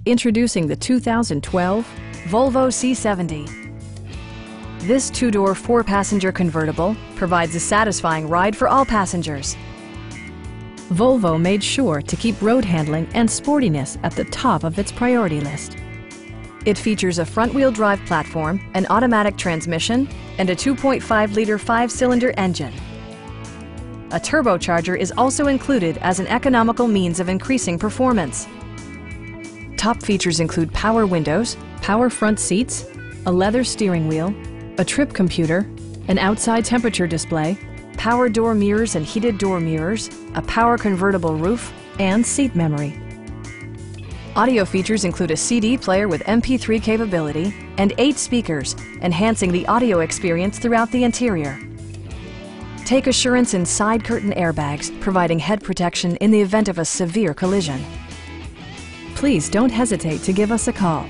Introducing the 2012 Volvo C70. This two-door, four-passenger convertible provides a satisfying ride for all passengers. Volvo made sure to keep road handling and sportiness at the top of its priority list. It features a front-wheel drive platform, an automatic transmission, and a 2.5-liter five-cylinder engine. A turbocharger is also included as an economical means of increasing performance. Top features include power windows, power front seats, a leather steering wheel, a trip computer, an outside temperature display, power door mirrors and heated door mirrors, a power convertible roof, and seat memory. Audio features include a CD player with MP3 capability and 8 speakers, enhancing the audio experience throughout the interior. Take assurance in side curtain airbags, providing head protection in the event of a severe collision. Please don't hesitate to give us a call.